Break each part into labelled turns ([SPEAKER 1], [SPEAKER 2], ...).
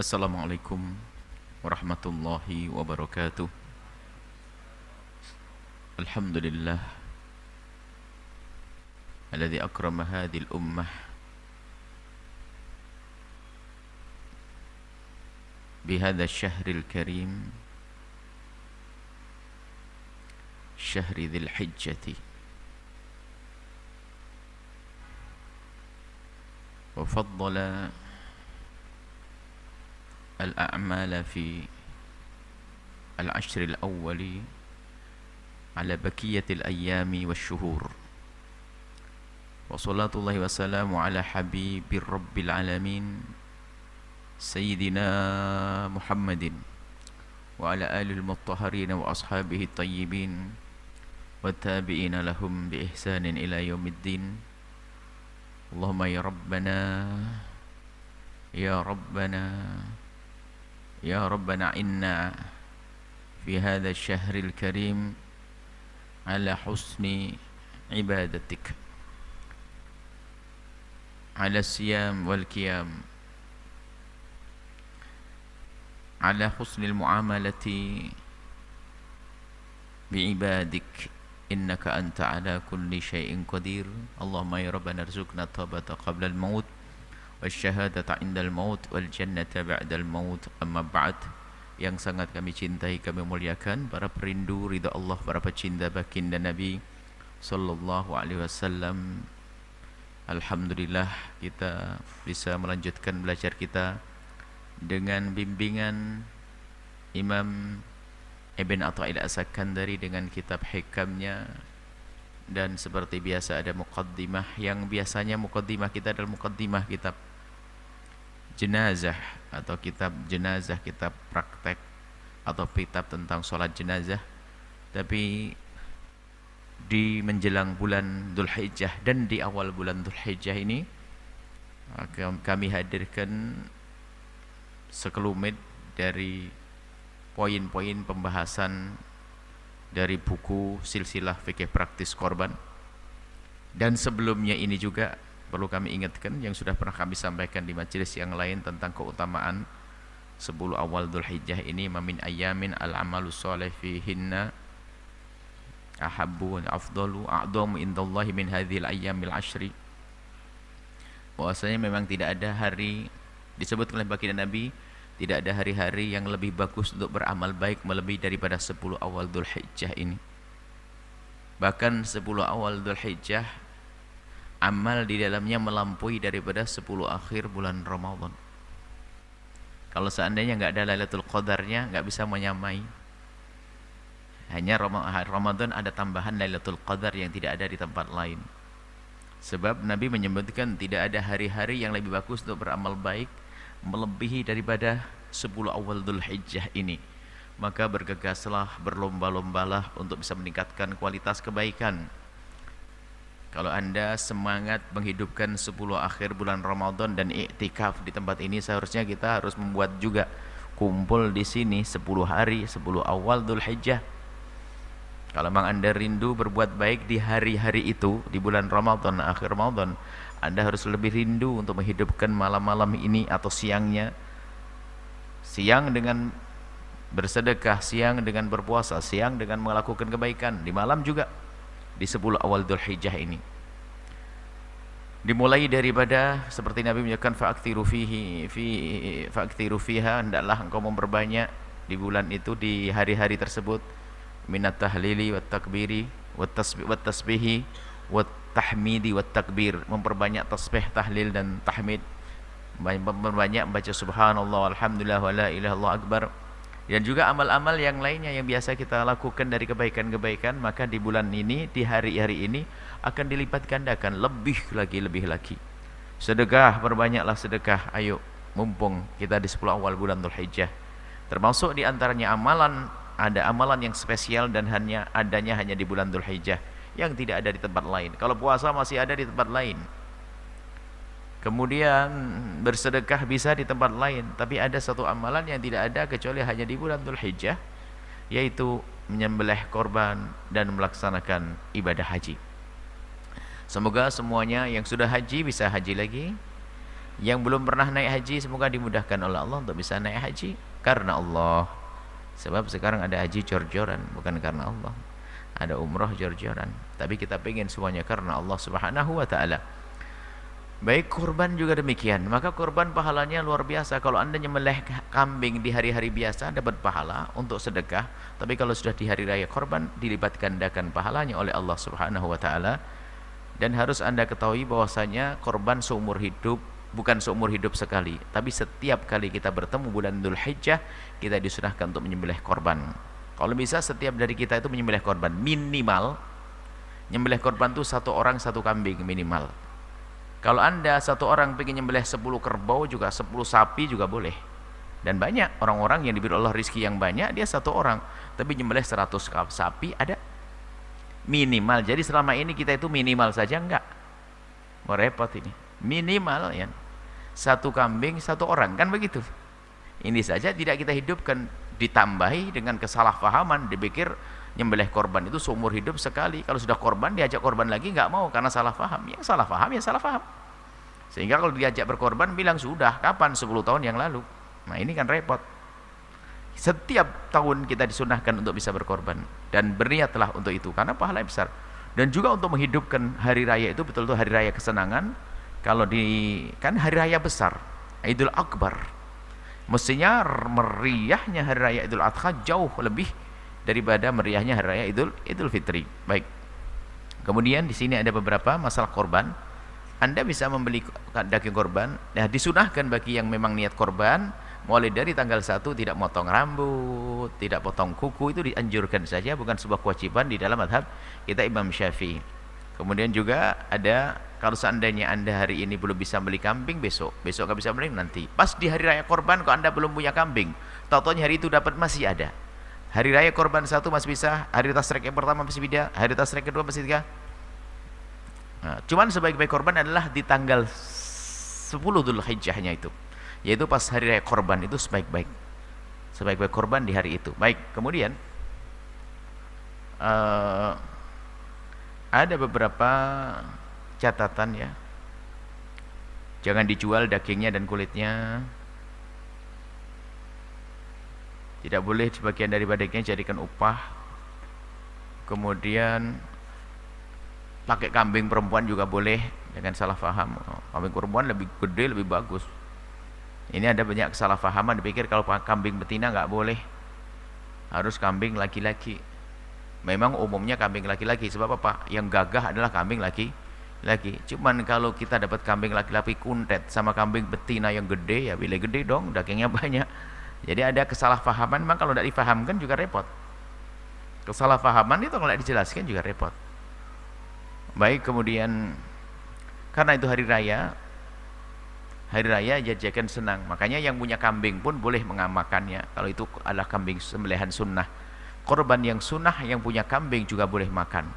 [SPEAKER 1] Assalamualaikum warahmatullahi wabarakatuh. Alhamdulillah alladzi akrama hadhil ummah bihadha syahril karim, syahri dzil hijjati, wa faddala al-a'mala fi al-ashr al-awwali ala baqiyatil ayyami wasyuhur. Wa salatullahi wa salamu ala habibir rabbil alamin sayyidina Muhammadin wa ala alihi al-mutahharin wa ashabihi at-tayyibin wa tabi'ina lahum bi ihsanin ila yaumiddin. Allahumma ya rabbana ya rabbana ya rabbana inna fi hadha asy-syahril karim ala husni ibadatik, ala siyam wal qiyam, ala husnil muamalati bi'ibadik, innaka anta ala kulli syai'in qadir. Allahumma ya rabbana arzuqna tawbata qabla al-maut wasyahadata indal maut wal jannata ba'dal maut. Amma ba'd. Yang sangat kami cintai, kami muliakan para perindu ridha Allah, para pecinta baginda Nabi sallallahu alaihi wasallam. Alhamdulillah kita bisa melanjutkan belajar kita dengan bimbingan Imam Ibn Atha'il As-Sakandari dengan kitab hikamnya. Dan seperti biasa ada muqaddimah, yang biasanya muqaddimah kita adalah muqaddimah kitab jenazah atau kitab jenazah, kitab praktek atau kitab tentang sholat jenazah. Tapi di menjelang bulan Dzulhijjah dan di awal bulan Dzulhijjah ini kami hadirkan sekelumit dari poin-poin pembahasan dari buku Silsilah Fikih Praktis Korban. Dan sebelumnya ini juga perlu kami ingatkan yang sudah pernah kami sampaikan di majelis yang lain tentang keutamaan 10 awal Dzulhijjah ini. Mamin ayamin al-amalu sholih fihinna ahabbu wa afdalu a'dhamu indallahi min hadhil ayyamil ashri. Bahwasanya memang tidak ada hari, disebut oleh baginda Nabi, tidak ada hari-hari yang lebih bagus untuk beramal baik melebihi daripada 10 awal Dzulhijjah ini. Bahkan 10 awal Dzulhijjah amal di dalamnya melampaui daripada 10 akhir bulan Ramadan. Kalau seandainya enggak ada Lailatul Qadarnya, enggak bisa menyamai. Hanya Ramadan ada tambahan Lailatul Qadar yang tidak ada di tempat lain. Sebab Nabi menyebutkan tidak ada hari-hari yang lebih bagus untuk beramal baik melebihi daripada 10 awal Dzulhijjah ini. Maka bergegaslah, berlomba-lombalah untuk bisa meningkatkan kualitas kebaikan. Kalau Anda semangat menghidupkan 10 akhir bulan Ramadan dan iktikaf di tempat ini, seharusnya kita harus membuat juga kumpul di sini 10 hari, 10 awal Dzulhijjah. Kalau memang Anda rindu berbuat baik di hari-hari itu, di bulan Ramadan, akhir Ramadan, Anda harus lebih rindu untuk menghidupkan malam-malam ini atau siangnya. Siang dengan bersedekah, siang dengan berpuasa, siang dengan melakukan kebaikan, di malam juga di 10 awal Dzulhijjah ini. Dimulai daripada seperti Nabi menyatakan fa'aktiru fiha, hendaklah engkau memperbanyak di bulan itu, di hari-hari tersebut, minat tahlili wat takbiri wat tasbihi wat tahmidi wat takbir, memperbanyak tasbih, tahlil dan tahmid, memperbanyak baca subhanallah walhamdulillah wala ilaha illallah akbar. Dan juga amal-amal yang lainnya yang biasa kita lakukan dari kebaikan-kebaikan, maka di bulan ini, di hari-hari ini akan dilipat gandakan lebih lagi. Sedekah, perbanyaklah sedekah. Ayo, mumpung kita di 10 awal bulan Dzulhijjah. Termasuk di antaranya amalan, ada amalan yang spesial dan adanya hanya di bulan Dzulhijjah, yang tidak ada di tempat lain. Kalau puasa masih ada di tempat lain. Kemudian bersedekah bisa di tempat lain, tapi ada satu amalan yang tidak ada kecuali hanya di bulan Dzulhijjah, yaitu menyembelih korban dan melaksanakan ibadah haji. Semoga semuanya yang sudah haji bisa haji lagi, Yang belum pernah naik haji semoga dimudahkan oleh Allah untuk bisa naik haji karena Allah. Sebab sekarang ada haji jor-joran, bukan karena Allah. Ada umroh jor-joran, tapi kita pengen semuanya karena Allah Subhanahu wa taala. Baik, kurban juga demikian. Maka kurban pahalanya luar biasa. Kalau Anda nyembelih kambing di hari-hari biasa dapat pahala untuk sedekah, tapi kalau sudah di hari raya kurban dilipat gandakan pahalanya oleh Allah Subhanahu wa taala. Dan harus Anda ketahui bahwasanya kurban seumur hidup, bukan seumur hidup sekali, tapi setiap kali kita bertemu bulan Dzulhijjah kita disunahkan untuk menyembelih kurban. Kalau bisa setiap dari kita itu menyembelih kurban, minimal nyembelih kurban itu satu orang satu kambing minimal. Kalau Anda satu orang pengen nyembelih 10 kerbau juga 10 sapi juga boleh. Dan banyak orang-orang yang diberi Allah rezeki yang banyak, dia satu orang tapi nyembelih 100 sapi ada minimal. Jadi selama ini kita itu minimal saja enggak. Mau repot ini. Minimal ya. Satu kambing satu orang kan begitu. Ini saja tidak kita hidupkan, ditambahi dengan kesalahpahaman, dipikir nyembelih korban itu seumur hidup sekali. Kalau sudah korban diajak korban lagi nggak mau karena salah paham. Yang salah paham ya salah paham. Sehingga kalau diajak berkorban bilang sudah kapan 10 tahun yang lalu. Nah ini kan repot. Setiap tahun kita disunahkan untuk bisa berkorban dan berniatlah untuk itu karena pahala besar. Dan juga untuk menghidupkan hari raya itu betul-betul hari raya kesenangan. Kalau kan hari raya besar, Idul Akbar. Mestinya meriahnya hari raya Idul Adha jauh lebih daripada meriahnya hari raya Idul Fitri. Baik. Kemudian di sini ada beberapa masalah korban. Anda bisa membeli daging korban. Nah, disunahkan bagi yang memang niat korban mulai dari tanggal 1 tidak motong rambut, tidak potong kuku, itu dianjurkan saja, bukan sebuah kewajiban di dalam mazhab kita Imam Syafi'i. Kemudian juga ada kalau seandainya Anda hari ini belum bisa beli kambing, besok nggak bisa beli nanti. Pas di hari raya korban kok Anda belum punya kambing, tahu-tahunya hari itu dapat masih ada. Hari raya korban 1 masih bisa, hari tasrek yang pertama masih bisa, hari tasrek kedua masih bisa. Nah, cuman sebaik-baik korban adalah di tanggal 10 Dzulhijjahnya itu, yaitu pas hari raya korban itu sebaik-baik korban di hari itu. Baik, kemudian ada beberapa catatan ya. Jangan dijual dagingnya dan kulitnya. Tidak boleh sebagian dari dagingnya jadikan upah. Kemudian pakai kambing perempuan juga boleh, jangan salah paham. Kambing perempuan lebih gede, lebih bagus. Ini ada banyak kesalahpahaman, dipikir kalau kambing betina nggak boleh, harus kambing laki-laki. Memang umumnya kambing laki-laki, sebab apa? Yang gagah adalah kambing laki-laki. Cuman kalau kita dapat kambing laki-laki kuntet sama kambing betina yang gede, ya bila gede dong, dagingnya banyak. Jadi ada kesalahpahaman, memang kalau tidak difahamkan juga repot. Kesalahpahaman itu kalau tidak dijelaskan juga repot. Baik, kemudian karena itu hari raya jajakan senang, makanya yang punya kambing pun boleh mengamalkannya kalau itu adalah kambing sembelihan sunnah. Korban yang sunnah yang punya kambing juga boleh makan,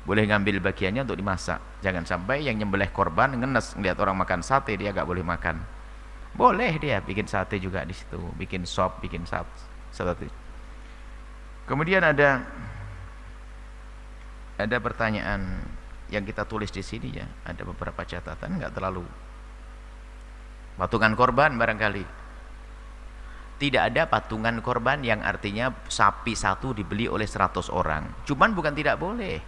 [SPEAKER 1] boleh ngambil bagiannya untuk dimasak. Jangan sampai yang nyembelih korban ngenes ngeliat orang makan sate dia gak boleh makan. Boleh dia bikin sate juga di situ, bikin sop, bikin sate. Kemudian ada pertanyaan yang kita tulis di sini ya, ada beberapa catatan, nggak terlalu. Patungan korban barangkali. Tidak ada patungan korban yang artinya sapi satu dibeli oleh 100 orang. Cuman bukan tidak boleh.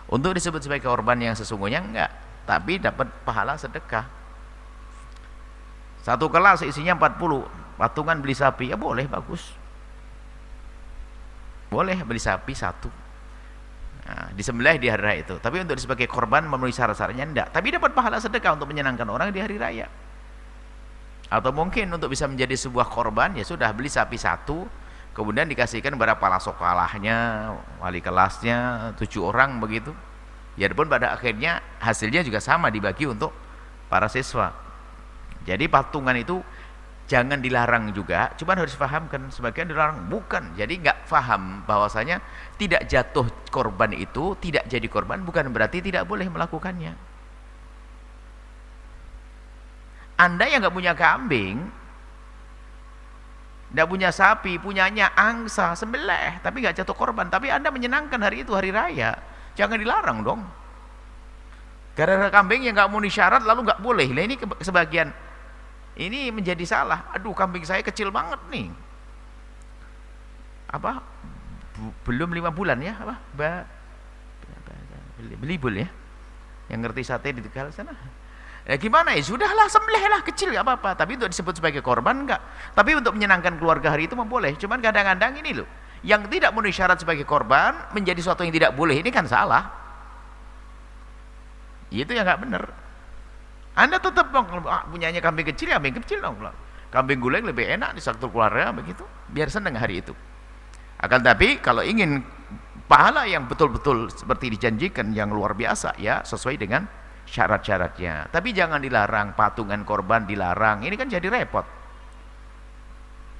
[SPEAKER 1] Untuk disebut sebagai korban yang sesungguhnya enggak, tapi dapat pahala sedekah. Satu kelas isinya 40, patungan beli sapi, ya boleh, bagus. Boleh beli sapi satu. Nah, disembelih di hari raya itu, tapi untuk sebagai korban memenuhi syarat-syaratnya enggak, tapi dapat pahala sedekah untuk menyenangkan orang di hari raya. Atau mungkin untuk bisa menjadi sebuah korban, ya sudah beli sapi satu, kemudian dikasihkan kepada kepala sekolahnya, wali kelasnya, 7 orang begitu. Biarpun pada akhirnya hasilnya juga sama dibagi untuk para siswa. Jadi patungan itu jangan dilarang juga, cuman harus difahamkan. Sebagian dilarang, bukan. Jadi nggak paham bahwasanya tidak jatuh korban itu, tidak jadi korban bukan berarti tidak boleh melakukannya. Anda yang nggak punya kambing, nggak punya sapi, punyanya angsa, sembelih, tapi nggak jatuh korban, tapi Anda menyenangkan hari itu, hari raya, jangan dilarang dong. Gara-gara kambing yang nggak memenuhi syarat lalu nggak boleh. Nah ini sebagian ini menjadi salah. Aduh, kambing saya kecil banget nih. Apa? Belum 5 bulan ya? Apa? Belibul ya? Yang ngerti sate di Tegal sana. Ya gimana ya? Sudahlah, sembelihlah, kecil nggak apa-apa. Tapi untuk disebut sebagai korban enggak. Tapi untuk menyenangkan keluarga hari itu boleh. Cuman kadang-kadang ini loh, yang tidak memenuhi syarat sebagai korban menjadi sesuatu yang tidak boleh, ini kan salah. Itu yang nggak benar. Anda tetap punyanya kambing kecil, ya kambing kecil dong. Kambing guleng lebih enak di satu keluarga begitu, biar senang hari itu. Akan tapi kalau ingin pahala yang betul-betul seperti dijanjikan yang luar biasa, ya sesuai dengan syarat-syaratnya. Tapi jangan dilarang, patungan korban dilarang. Ini kan jadi repot.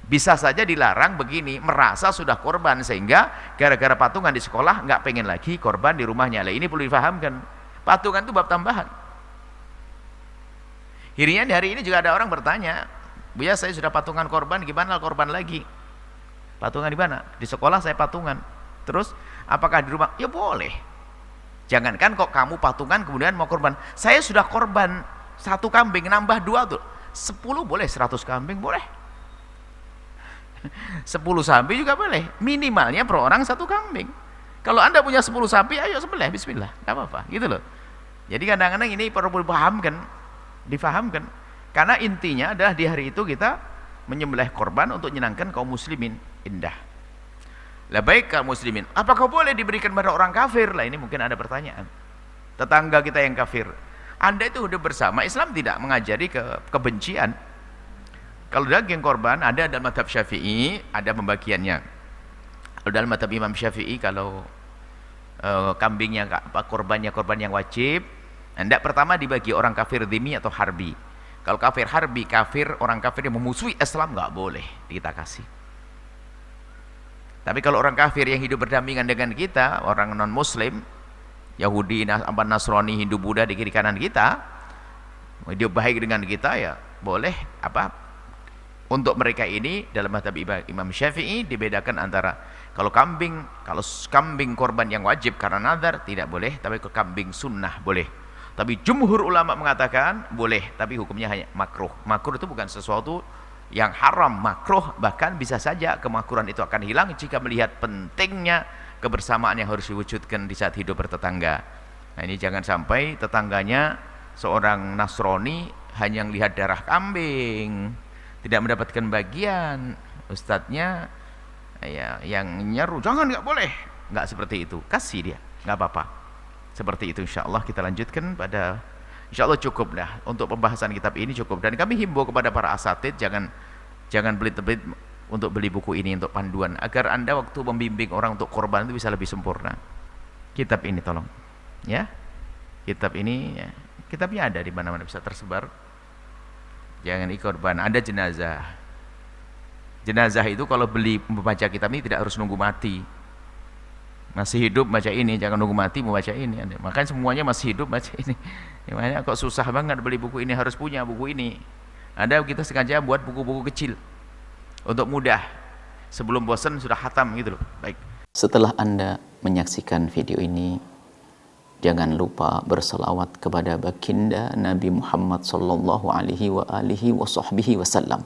[SPEAKER 1] Bisa saja dilarang begini, merasa sudah korban sehingga gara-gara patungan di sekolah nggak pengen lagi korban di rumahnya. Lah ini perlu difahamkan. Patungan itu bab tambahan. Akhirnya hari ini juga ada orang bertanya, Buya saya sudah patungan korban, gimana korban lagi? Patungan di mana? Di sekolah saya patungan. Terus apakah di rumah? Ya boleh. Jangankan kok kamu patungan kemudian mau korban. Saya sudah korban 1 kambing, nambah 2 tuh. 10 boleh, 100 kambing boleh. 10 sapi juga boleh. Minimalnya per orang 1 kambing. Kalau Anda punya 10 sapi, ayo sembelih, bismillah. Enggak apa-apa, gitu loh. Jadi kadang-kadang ini perlu difahamkan. Karena intinya adalah di hari itu kita menyembelih korban untuk menyenangkan kaum muslimin. Indah. Lah baik kaum muslimin, apakah boleh diberikan pada orang kafir? Lah ini mungkin ada pertanyaan. Tetangga kita yang kafir. Anda itu hidup bersama, Islam tidak mengajari kebencian. Kalau daging korban ada dalam mazhab Syafi'i, ada pembagiannya. Kalau dalam mazhab Imam Syafi'i, kalau kambingnya korban yang wajib, hendak pertama dibagi orang kafir dhimmi atau harbi. Kalau kafir harbi, orang kafir yang memusuhi Islam nggak boleh kita kasih. Tapi kalau orang kafir yang hidup berdampingan dengan kita, orang non muslim, Yahudi, Nasrani, Hindu, Buddha di kiri kanan kita, hidup baik dengan kita, ya boleh. Untuk mereka ini dalam mazhab Imam Syafi'i dibedakan antara kalau kambing korban yang wajib karena nazar tidak boleh, tapi kambing sunnah boleh. Tapi jumhur ulama mengatakan boleh, tapi hukumnya hanya makruh. Makruh itu bukan sesuatu yang haram, makruh, bahkan bisa saja kemakruhan itu akan hilang jika melihat pentingnya kebersamaan yang harus diwujudkan di saat hidup bertetangga. Nah ini jangan sampai tetangganya seorang Nasrani hanya melihat darah kambing, tidak mendapatkan bagian, ustadznya ya yang nyeru, jangan, nggak boleh, nggak seperti itu, kasih dia, nggak apa-apa. Seperti itu insyaallah kita lanjutkan pada insyaallah cukup dah untuk pembahasan kitab ini cukup. Dan kami himbau kepada para asatid jangan belit-belit untuk beli buku ini untuk panduan agar Anda waktu membimbing orang untuk korban itu bisa lebih sempurna. Kitab ini tolong ya. Kitab ini ya, kitabnya ada di mana-mana bisa tersebar. Jangan ikut korban, ada jenazah. Jenazah itu kalau beli membaca kitab ini tidak harus nunggu mati. Masih hidup baca ini, jangan nunggu mati membaca ini. Makanya semuanya masih hidup baca ini. Makanya kok susah banget beli buku ini, harus punya buku ini. Ada kita sengaja buat buku-buku kecil untuk mudah. Sebelum bosan sudah khatam gitu loh. Baik.
[SPEAKER 2] Setelah Anda menyaksikan video ini, jangan lupa berselawat kepada baginda Nabi Muhammad sallallahu alaihi wa alihi wa sahbihi wasallam.